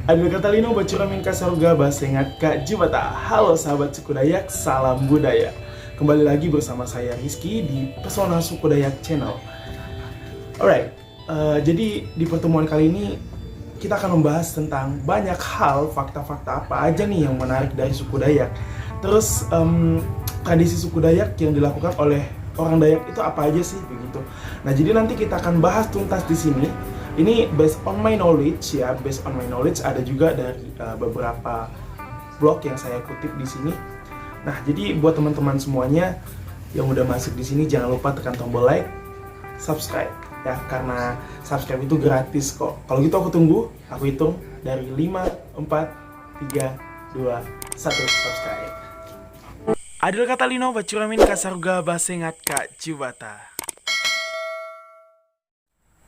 Adil Katalino Bacuramin Kasaruga Basengat Kak Jibata. Halo sahabat suku Dayak, salam budaya. Kembali lagi bersama saya Rizky di Pesona Suku Dayak Channel. Alright, jadi di pertemuan kali ini kita akan membahas tentang banyak hal, fakta-fakta apa aja nih yang menarik dari suku Dayak. Terus tradisi suku Dayak yang dilakukan oleh orang Dayak itu apa aja sih begitu. Nah, jadi nanti kita akan bahas tuntas di sini. Ini based on my knowledge ya, based on my knowledge ada juga dari beberapa blog yang saya kutip di sini. Nah, jadi buat teman-teman semuanya yang udah masuk di sini jangan lupa tekan tombol like, subscribe ya, karena subscribe itu gratis kok. Kalau gitu aku tunggu, aku hitung dari 5, 4, 3, 2, 1 subscribe. Adil Katalino Bacuramin Kasaruga Basengat Kak Jibata.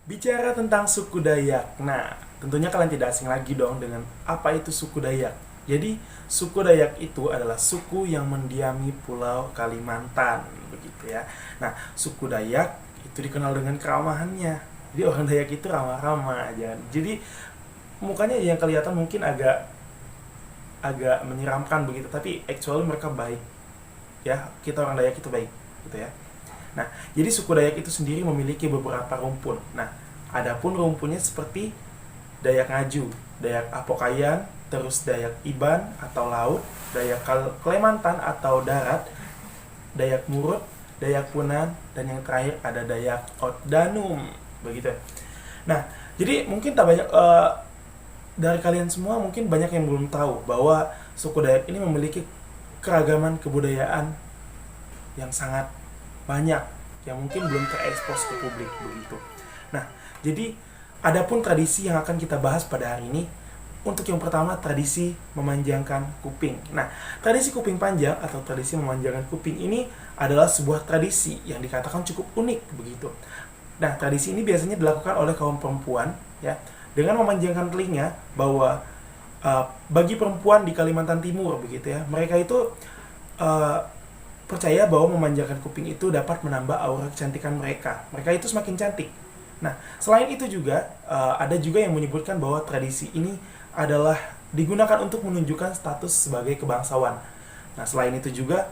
Bicara tentang suku Dayak, nah tentunya kalian tidak asing lagi dong dengan apa itu suku Dayak. Jadi suku Dayak itu adalah suku yang mendiami Pulau Kalimantan, begitu ya. Nah, suku Dayak itu dikenal dengan keramahannya. Jadi orang Dayak itu ramah-ramah aja. Jadi mukanya yang kelihatan mungkin agak menyeramkan begitu, tapi actually mereka baik. Ya, kita orang Dayak itu baik, gitu ya. Nah, jadi suku Dayak itu sendiri memiliki beberapa rumpun. Nah, adapun rumpunnya seperti Dayak Ngaju, Dayak Apokayan, terus Dayak Iban atau laut, Dayak Klemantan atau darat, Dayak Murut, Dayak Punan, dan yang terakhir ada Dayak Otdanum, begitu. Nah, jadi mungkin tak banyak dari kalian semua mungkin banyak yang belum tahu bahwa suku Dayak ini memiliki keragaman kebudayaan yang sangat banyak yang mungkin belum terekspos ke publik begitu. Nah, jadi adapun tradisi yang akan kita bahas pada hari ini, untuk yang pertama tradisi memanjangkan kuping. Nah, tradisi kuping panjang atau tradisi memanjangkan kuping ini adalah sebuah tradisi yang dikatakan cukup unik begitu. Nah, tradisi ini biasanya dilakukan oleh kaum perempuan ya, dengan memanjangkan telinga bahwa bagi perempuan di Kalimantan Timur begitu ya, mereka itu percaya bahwa memanjangkan kuping itu dapat menambah aura kecantikan mereka. Mereka itu semakin cantik. Nah, selain itu juga ada juga yang menyebutkan bahwa tradisi ini adalah digunakan untuk menunjukkan status sebagai kebangsawan. Nah, selain itu juga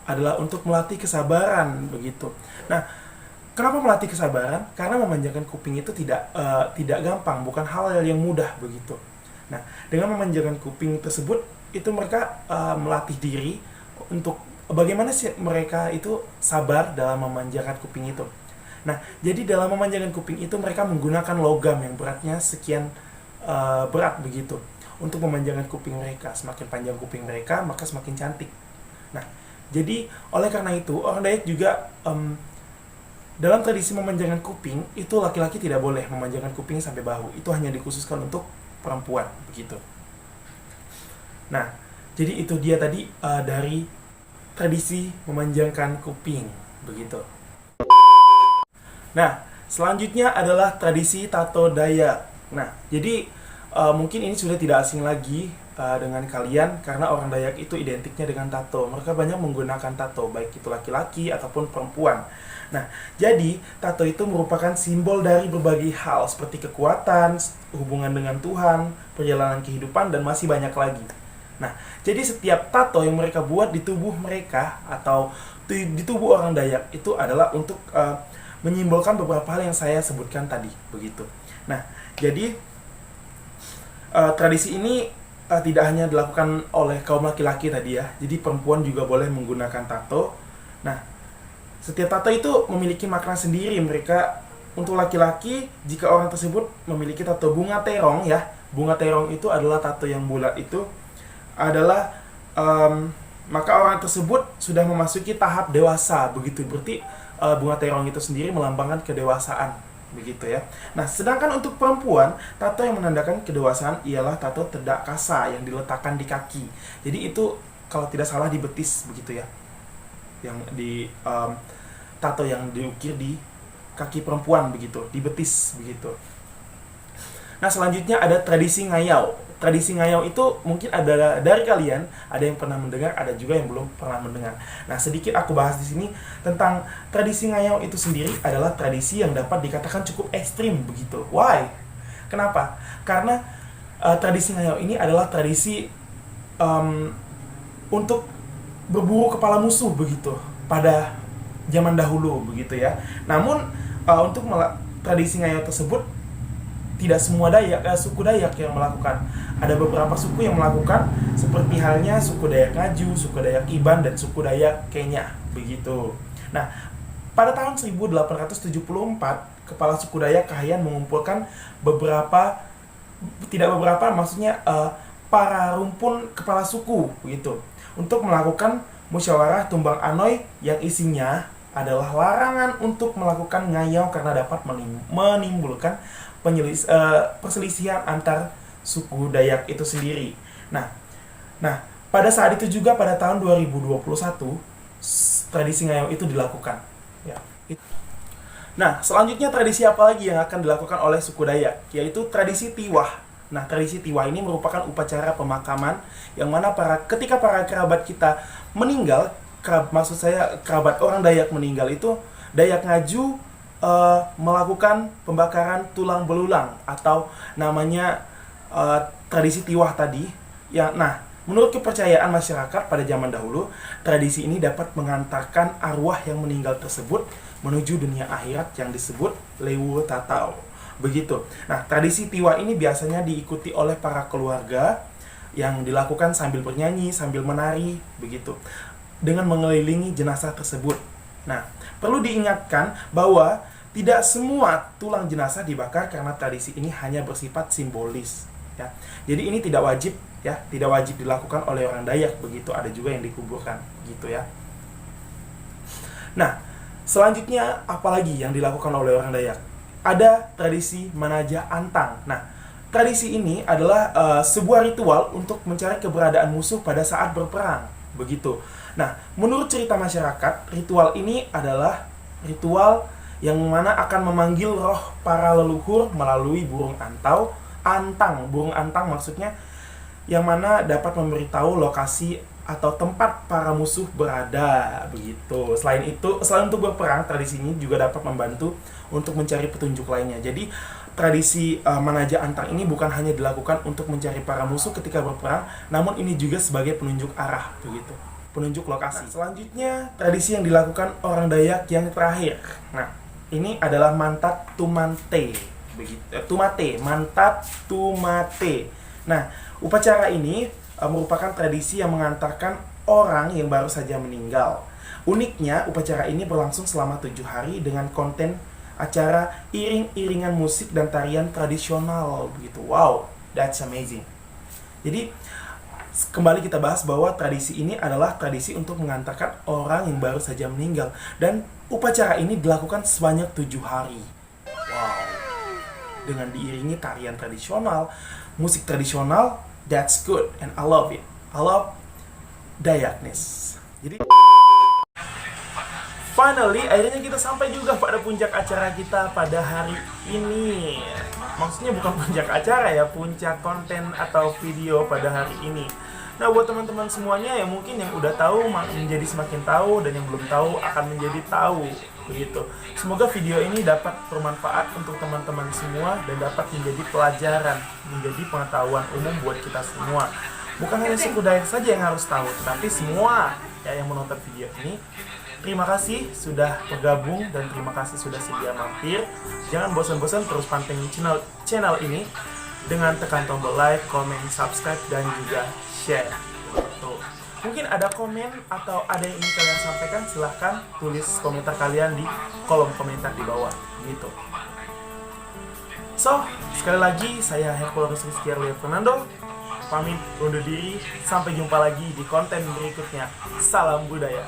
adalah untuk melatih kesabaran begitu. Nah, kenapa melatih kesabaran? Karena memanjangkan kuping itu tidak gampang, bukan hal yang mudah begitu. Nah, dengan memanjangkan kuping tersebut itu mereka melatih diri untuk bagaimana sih mereka itu sabar dalam memanjangkan kuping itu. Nah, jadi dalam memanjangkan kuping itu mereka menggunakan logam yang beratnya sekian berat begitu untuk memanjangkan kuping mereka. Semakin panjang kuping mereka, maka semakin cantik. Nah, jadi oleh karena itu orang Dayak juga dalam tradisi memanjangkan kuping itu laki-laki tidak boleh memanjangkan kuping sampai bahu. Itu hanya dikhususkan untuk perempuan begitu. Nah, jadi itu dia tadi dari tradisi memanjangkan kuping begitu. Nah, selanjutnya adalah tradisi tato Dayak. Nah, jadi mungkin ini sudah tidak asing lagi dengan kalian karena orang Dayak itu identiknya dengan tato. Mereka banyak menggunakan tato, baik itu laki-laki ataupun perempuan. Nah, jadi tato itu merupakan simbol dari berbagai hal seperti kekuatan, hubungan dengan Tuhan, perjalanan kehidupan, dan masih banyak lagi. Nah, jadi setiap tato yang mereka buat di tubuh mereka atau di tubuh orang Dayak itu adalah untuk menyimbolkan beberapa hal yang saya sebutkan tadi, begitu. Nah, jadi tradisi ini tidak hanya dilakukan oleh kaum laki-laki tadi ya, jadi perempuan juga boleh menggunakan tato. Nah, setiap tato itu memiliki makna sendiri. Mereka untuk laki-laki, jika orang tersebut memiliki tato bunga terong ya, bunga terong itu adalah tato yang bulat itu adalah maka orang tersebut sudah memasuki tahap dewasa begitu. Berarti bunga terong itu sendiri melambangkan kedewasaan begitu ya. Nah, sedangkan untuk perempuan, tato yang menandakan kedewasaan ialah tato tedak kasa yang diletakkan di kaki. Jadi itu kalau tidak salah di betis begitu ya. Yang di tato yang diukir di kaki perempuan begitu, di betis begitu. Nah, selanjutnya ada tradisi ngayau. Tradisi ngayau itu mungkin ada dari kalian, ada yang pernah mendengar, ada juga yang belum pernah mendengar. Nah, sedikit aku bahas di sini tentang tradisi ngayau itu sendiri adalah tradisi yang dapat dikatakan cukup ekstrim begitu. Why? Kenapa? Karena tradisi ngayo ini adalah tradisi untuk berburu kepala musuh begitu pada zaman dahulu begitu ya. Namun untuk tradisi ngayo tersebut tidak semua suku Dayak yang melakukan. Ada beberapa suku yang melakukan, seperti halnya suku Dayak Ngaju, suku Dayak Iban, dan suku Dayak Kenya begitu. Nah, pada tahun 1874, kepala suku Dayak Kahayan mengumpulkan para rumpun kepala suku begitu untuk melakukan musyawarah tumbang anoy yang isinya adalah larangan untuk melakukan ngayau karena dapat menimbulkan perselisihan antar suku Dayak itu sendiri. Nah, pada saat itu juga pada tahun 2021 tradisi ngayau itu dilakukan. Ya. Nah, selanjutnya tradisi apa lagi yang akan dilakukan oleh suku Dayak? Yaitu tradisi Tiwah. Nah, tradisi Tiwah ini merupakan upacara pemakaman yang mana ketika para kerabat kita meninggal, kerabat orang Dayak meninggal itu, Dayak Ngaju melakukan pembakaran tulang belulang atau namanya tradisi Tiwah tadi. Nah, menurut kepercayaan masyarakat pada zaman dahulu, tradisi ini dapat mengantarkan arwah yang meninggal tersebut menuju dunia akhirat yang disebut Lewu Tatau. Begitu. Nah, tradisi Tiwah ini biasanya diikuti oleh para keluarga yang dilakukan sambil bernyanyi, sambil menari, begitu, dengan mengelilingi jenazah tersebut. Nah, perlu diingatkan bahwa tidak semua tulang jenazah dibakar karena tradisi ini hanya bersifat simbolis. Ya. Jadi ini tidak wajib dilakukan oleh orang Dayak begitu. Ada juga yang dikuburkan, gitu ya. Nah, selanjutnya apalagi yang dilakukan oleh orang Dayak? Ada tradisi Manaja Antang. Nah, tradisi ini adalah sebuah ritual untuk mencari keberadaan musuh pada saat berperang, begitu. Nah, menurut cerita masyarakat, ritual ini adalah ritual yang mana akan memanggil roh para leluhur melalui burung antang. Burung antang maksudnya yang mana dapat memberitahu lokasi atau tempat para musuh berada, begitu. Selain untuk berperang, tradisi ini juga dapat membantu untuk mencari petunjuk lainnya. Jadi tradisi Manaja Antang ini bukan hanya dilakukan untuk mencari para musuh ketika berperang, namun ini juga sebagai penunjuk arah, begitu, penunjuk lokasi. Nah, selanjutnya tradisi yang dilakukan orang Dayak yang terakhir. Nah, ini adalah Mantat Tumate, begitu. Mantat Tumate. Nah, upacara ini merupakan tradisi yang mengantarkan orang yang baru saja meninggal. Uniknya, upacara ini berlangsung selama 7 hari dengan konten acara iring-iringan musik dan tarian tradisional, begitu. Wow, that's amazing. Jadi, kembali kita bahas bahwa tradisi ini adalah tradisi untuk mengantarkan orang yang baru saja meninggal. Dan upacara ini dilakukan sebanyak 7 hari. Wow. Dengan diiringi tarian tradisional, musik tradisional, that's good. And I love it. I love Dayakness. Jadi, finally, akhirnya kita sampai juga pada puncak acara kita pada hari ini. Maksudnya bukan puncak acara ya, puncak konten atau video pada hari ini. Nah, buat teman-teman semuanya yang mungkin yang udah tahu menjadi semakin tahu, dan yang belum tahu akan menjadi tahu, begitu. Semoga video ini dapat bermanfaat untuk teman-teman semua dan dapat menjadi pelajaran, menjadi pengetahuan umum buat kita semua. Bukan hanya suku Dayak saja yang harus tahu, tetapi semua ya yang menonton video ini. Terima kasih sudah bergabung dan terima kasih sudah sedia mampir. Jangan bosan-bosan terus pantengin channel ini dengan tekan tombol like, komen, subscribe, dan juga share. Tuh. Mungkin ada komen atau ada yang ingin kalian sampaikan, silahkan tulis komentar kalian di kolom komentar di bawah, gitu. So, sekali lagi saya Hercules Rizky Arlio Fernando pamit undur diri. Sampai jumpa lagi di konten berikutnya. Salam budaya.